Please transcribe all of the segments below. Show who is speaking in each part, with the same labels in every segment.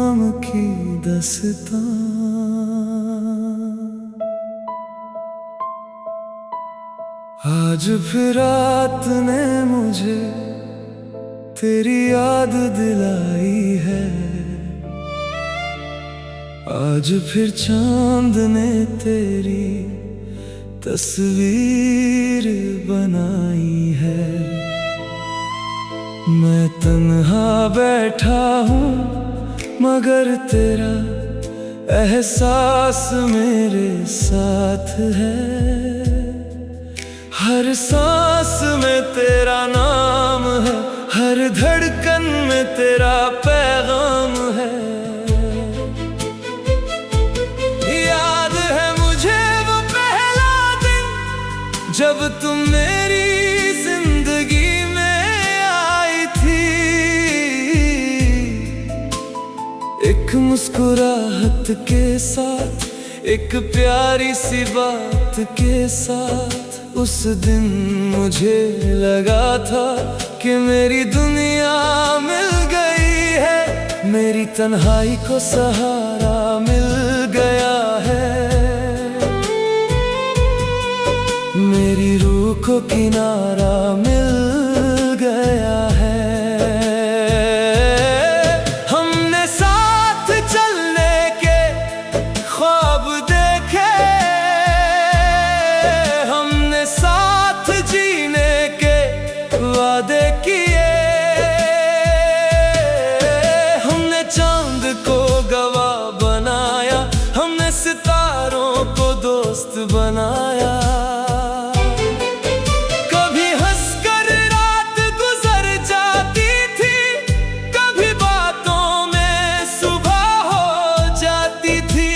Speaker 1: नाम की दस्तां। आज फिर रात ने मुझे तेरी याद दिलाई है। आज फिर चांद ने तेरी तस्वीर बनाई है। मैं तन्हा बैठा हूँ मगर तेरा एहसास मेरे साथ है। हर सांस में तेरा नाम है, हर धड़कन में तेरा पैगाम है। याद है मुझे वो पहला दिन जब तुम मेरी जिंदगी में आई थी। एक मुस्कुराहट के साथ, एक प्यारी सी बात के साथ, उस दिन मुझे लगा था कि मेरी दुनिया मिल गई है। मेरी तन्हाई को सहारा मिल गया है। मेरी रूह को किनारा मिल गया है। हमने साथ चलने के ख्वाब देखे, हमने साथ जीने के वादे किए। हमने चांद को गवाह बनाया, हमने सितारों को दोस्त बनाया। कभी हंसकर रात गुजर जाती थी, कभी बातों में सुबह हो जाती थी।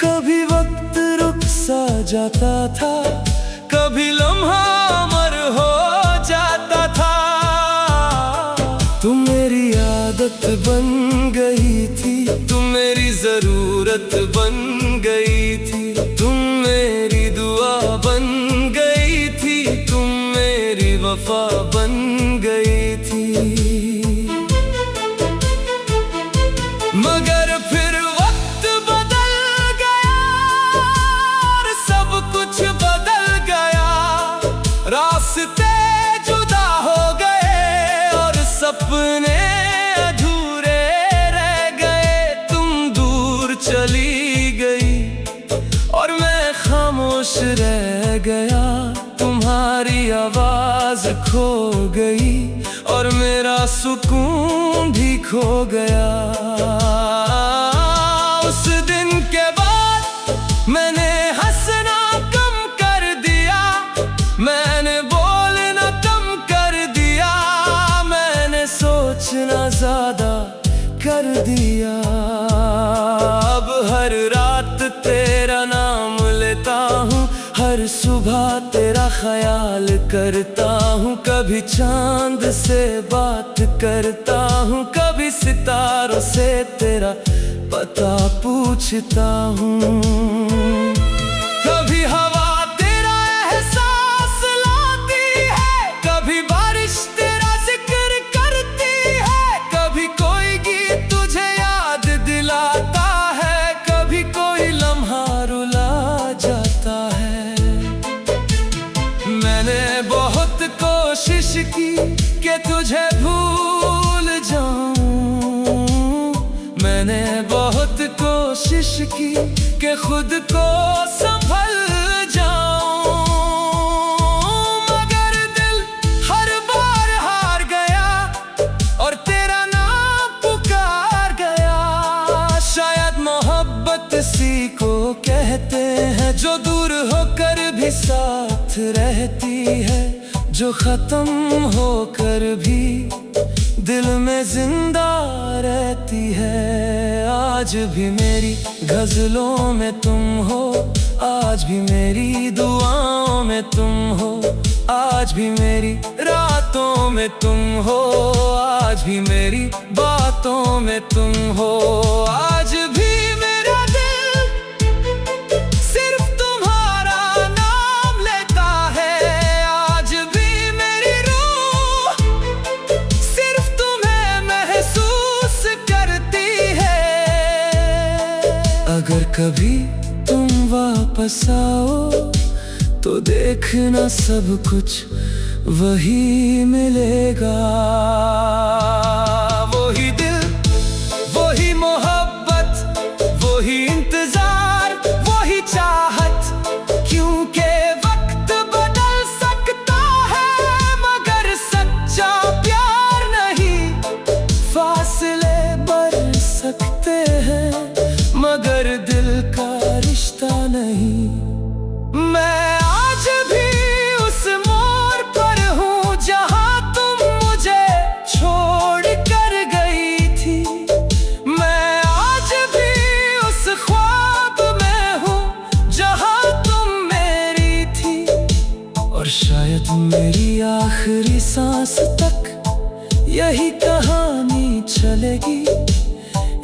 Speaker 1: कभी वक्त रुक सा जाता था, कभी लम्हा अमर हो जाता था। तुम मेरी आदत बन गई थी, तुम मेरी जरूरत बन गई थी। तुम मेरी दुआ बन गई थी, तुम मेरी वफा बन गई थी। मगर फिर वक्त बदल गया और सब कुछ बदल गया। रास्ते जुदा हो गए और सपने अधूरे रह गए। तुम दूर चली गई और मैं खामोश रह गया। तुम्हारी आवाज खो गई और मेरा सुकून भी खो गया। उस दिन के बाद मैंने हंसना कम कर दिया, मैंने बोलना कम कर दिया, मैंने सोचना ज्यादा कर दिया। अब हर रात तेरा नाम लेता हूँ, हर सुबह तेरा ख्याल करता हूँ। कभी चांद से बात करता हूँ, कभी सितारों से तेरा पता पूछता हूँ। कभी हवा तेरा एहसास लाती है, कभी बारिश तेरा जिक्र करती है। कभी कोई गीत तुझे याद दिलाता है, कभी कोई लम्हा रुला जाता है। मैंने बहुत कोशिश की कि तुझे भूल जाऊं, मैंने बहुत कोशिश की कि खुद को संभल जाऊं। मगर दिल हर बार हार गया और तेरा नाम पुकार गया। शायद मोहब्बत सी को कहते हैं, जो दूर होकर भी साथ रहती है, जो खत्म होकर भी दिल में जिंदा रहती है। आज भी मेरी गजलों में तुम हो, आज भी मेरी दुआओं में तुम हो, आज भी मेरी रातों में तुम हो, आज भी मेरी बातों में तुम हो। आज भी मेरा दिल सिर्फ तुम्हारा नाम लेता है। आज भी मेरी रूह सिर्फ तुम्हें महसूस कभी तुम वापस आओ तो देखना सब कुछ वही मिलेगा। वही दिल, वही मोहब्बत, वही इंतजार, वही चाहत। क्योंकि वक्त बदल सकता है मगर सच्चा प्यार नहीं। फासले बढ़ सकते हैं मगर दिल का रिश्ता नहीं। मैं आज भी उस मोड़ पर हूँ जहाँ तुम मुझे छोड़ कर गई थी। मैं आज भी उस ख्वाब में हूँ जहाँ तुम मेरी थी। और शायद मेरी आखिरी सांस तक यही कहानी चलेगी,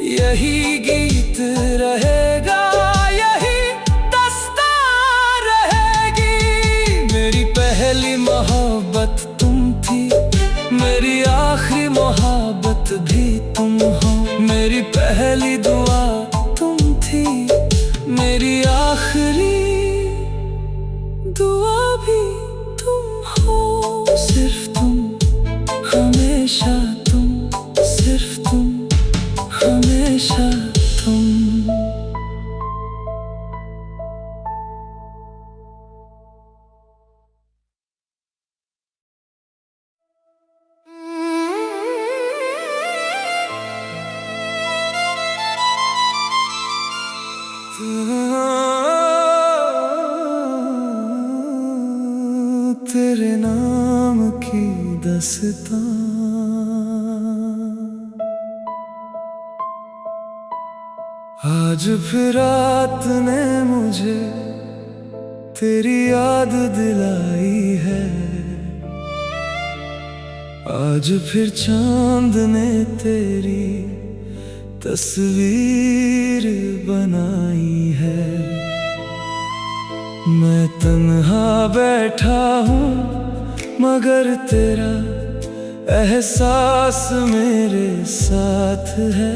Speaker 1: यही गीत रहेगा, यही दास्तां रहेगी। मेरी पहली मोहब्बत तुम थी, मेरी आखिरी मोहब्बत भी तुम हो। मेरी पहली दुआ तुम थी, मेरी आखिरी दुआ भी तुम हो। सिर्फ तुम, हमेशा तुम, सिर्फ तुम, हमेशा तुम। तेरे नाम की दास्तां आज फिर रात ने मुझे तेरी याद दिलाई है। आज फिर चांद ने तेरी तस्वीर बनाई है। मैं तन्हा बैठा हूँ मगर तेरा एहसास मेरे साथ है।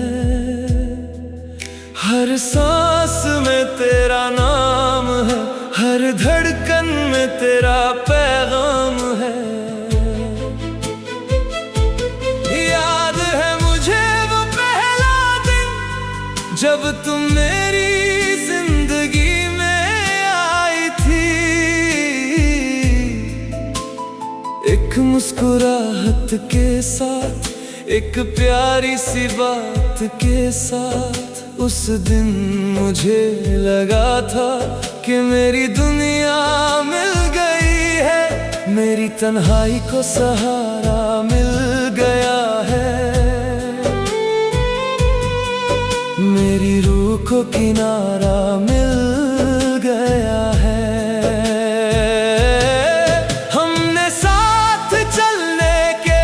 Speaker 1: हर सांस में तेरा नाम है, हर धड़कन में तेरा पैगाम है। याद है मुझे वो पहला दिन जब तुम मेरी जिंदगी में आई थी। एक मुस्कुराहट के साथ, एक प्यारी सी बात के साथ। उस दिन मुझे लगा था कि मेरी दुनिया मिल गई है। मेरी तन्हाई को सहारा मिल गया है। मेरी रूह को किनारा मिल गया है। हमने साथ चलने के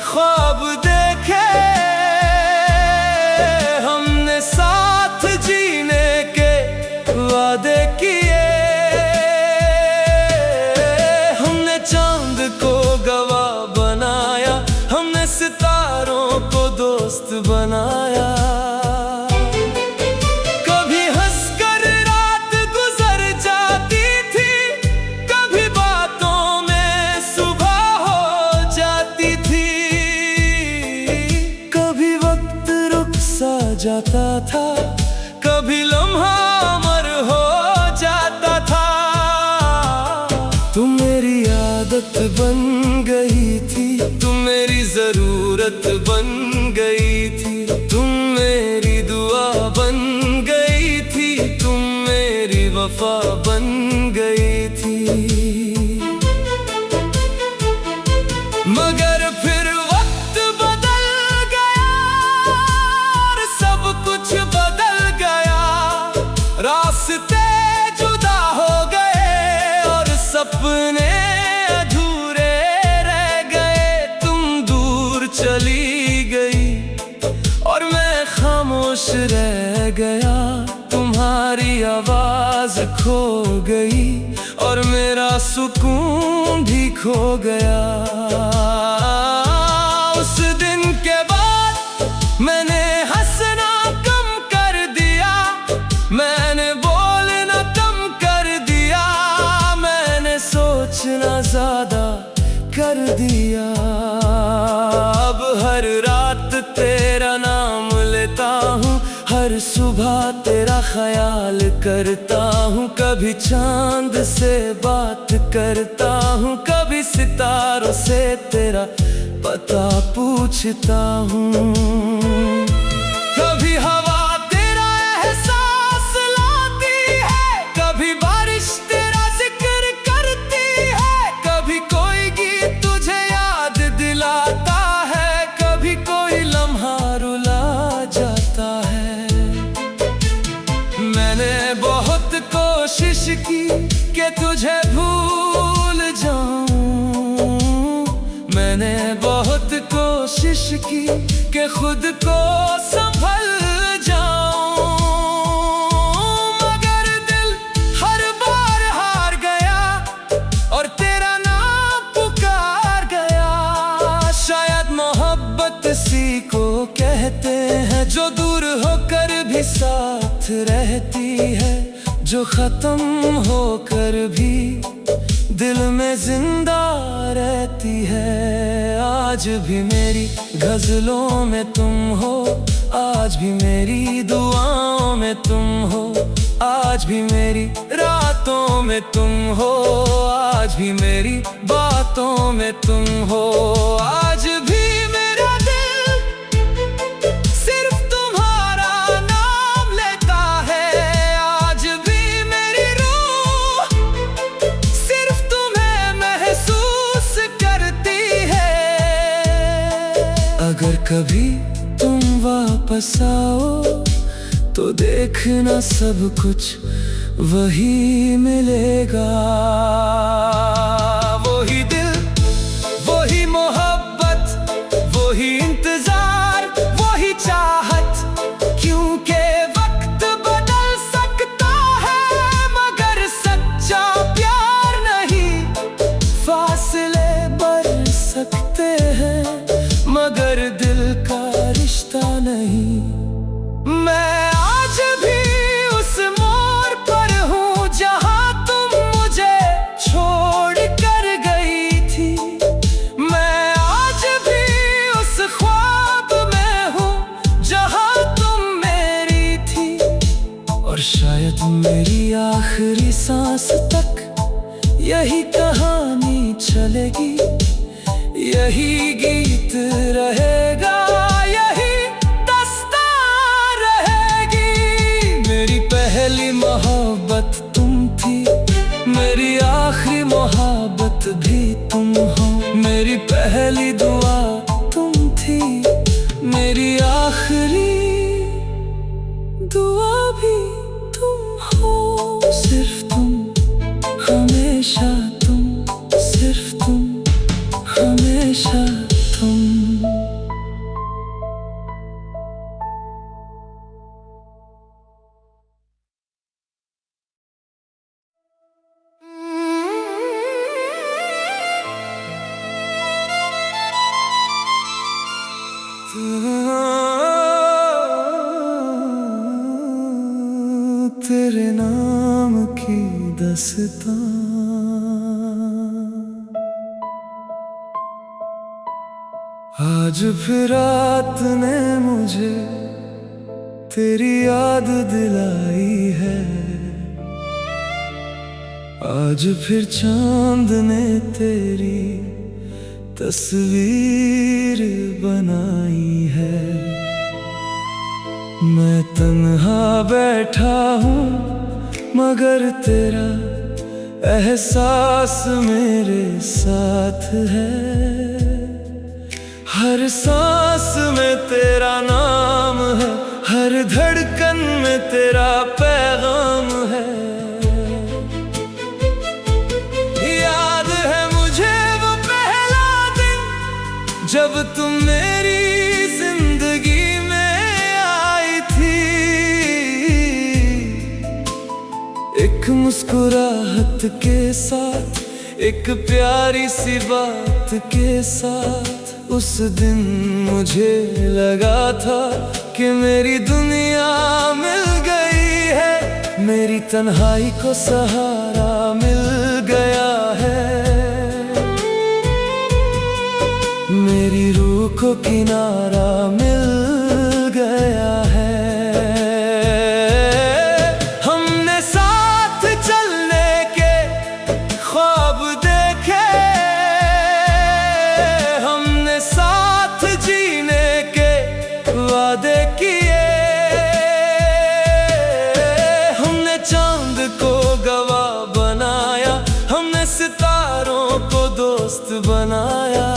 Speaker 1: ख्वाब देखे, हमने साथ जीने के वादे किए। हमने चांद को गवाह बनाया, हमने सितारों को दोस्त बनाया। कभी हंसकर रात गुजर जाती थी, कभी बातों में सुबह हो जाती थी। कभी वक्त रुक सा जाता था, कभी लम्हा अमर हो जाता था। तुम मेरी आदत बन गई थी, तुम मेरी जरूरत बन गई थी। तुम मेरी दुआ बन गई थी, तुम मेरी वफा बन गई थी। मगर फिर वक्त बदल गया और सब कुछ बदल गया। रास्ते जुदा हो गए और सपने अधूरे रह गए। तुम दूर चली गई और मैं खामोश रह गया। तुम्हारी आवाज खो गई और मेरा सुकून भी खो गया। उस दिन के बाद मैंने हंसना कम कर दिया, मैं दिया। अब हर रात तेरा नाम लेता हूँ, हर सुबह तेरा ख्याल करता हूँ। कभी चांद से बात करता हूँ, कभी सितारों से तेरा पता पूछता हूँ। कभी हवा तेरा एहसास लाती है, कभी बारिश तेरा जिक्र करती है, कभी कोई गीत तुझे याद दिलाता है, कभी कोई लम्हा रुला जाता है। मैंने बहुत कोशिश की कि तुझे भूल जाऊं, मैंने बहुत कोशिश की कि खुद को संभल जाऊं, मगर दिल हर बार हार गया और तेरा नाम पुकार गया। शायद मोहब्बत इसी को कहते हैं, जो दूर होकर भी साथ रहती है, जो खत्म होकर भी दिल में जिंदा रहती है। आज भी मेरी गजलों में तुम हो, आज भी मेरी दुआओं में तुम हो, आज भी मेरी रातों में तुम हो, आज भी मेरी बातों में तुम हो। आज भी मेरा दिल सिर्फ तुम्हारा नाम लेता है, आज भी मेरी रूह सिर्फ तुम्हें महसूस करती है। अगर कभी तुम वापस आओ तो देखना सब कुछ वही मिलेगा। वही दिल, वही मोहब्बत, वही इंतजार, वही चाहत, क्योंकि वक्त बदल सकता है मगर सच्चा प्यार नहीं। फासले बढ़ सकते हैं मगर दिल का रिश्ता नहीं। मैं आज भी उस मोड़ पर हूँ जहाँ तुम मुझे छोड़ कर गई थी। मैं आज भी उस ख्वाब में हूँ जहाँ तुम मेरी थी। और शायद मेरी आखिरी सांस तक यही कहानी चलेगी, यही गीत रहेगा, यही दास्तां रहेगी। मेरी पहली मोहब्बत तुम थी, मेरी आखिरी मोहब्बत भी तुम हो। मेरी पहली दुआ तुम थी, मेरी आखिरी दुआ भी तुम हो। सिर्फ तुम, हमेशा तुम, सिर्फ तुम, हमेशा तुम। तेरे नाम की दास्तां आज फिर रात ने मुझे तेरी याद दिलाई है। आज फिर चांद ने तेरी तस्वीर बनाई है। मैं तन्हा बैठा हूँ मगर तेरा एहसास मेरे साथ है। हर सांस में तेरा नाम है, हर धड़कन में तेरा पैगाम है। याद है मुझे वो पहला दिन जब तुम मेरी जिंदगी में आई थी। एक मुस्कुराहट के साथ, एक प्यारी सी बात के साथ। उस दिन मुझे लगा था कि मेरी दुनिया मिल गई है, मेरी तन्हाई को सहारा मिल गया है। को किनारा मिल गया है। हमने साथ चलने के ख्वाब देखे, हमने साथ जीने के वादे किए, हमने चांद को गवाह बनाया, हमने सितारों को दोस्त बनाया।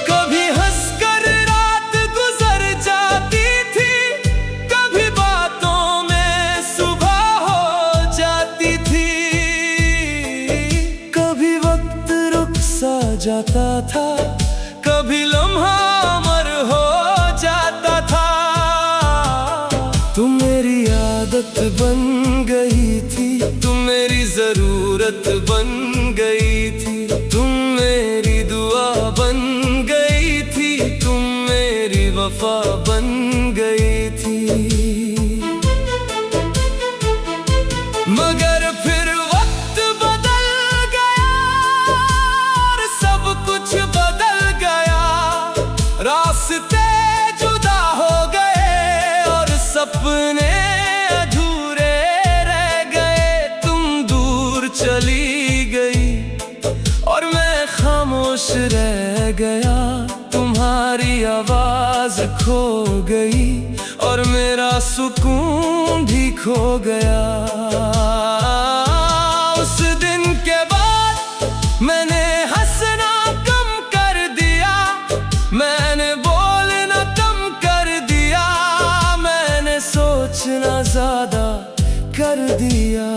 Speaker 1: कभी हंसकर रात गुजर जाती थी, कभी बातों में सुबह हो जाती थी, कभी वक्त रुक सा जाता था, कभी लम्हा अमर हो जाता था। तुम मेरी आदत बन गई थी, तुम मेरी जरूरत बन गई थी, तुम मेरी दुआ बन गई थी, तुम मेरी वफा बन गई थी। मगर फिर वक्त बदल गया और सब कुछ बदल गया, रास्ते जुदा हो गए और सपने अधूरे रह गए। तुम दूर चली गई और मैं खामोश रह गया, तुम्हारी आवाज खो गई और मेरा सुकून भी खो गया। उस दिन के बाद मैंने हंसना कम कर दिया, मैंने बोलना कम कर दिया, मैंने सोचना ज्यादा कर दिया।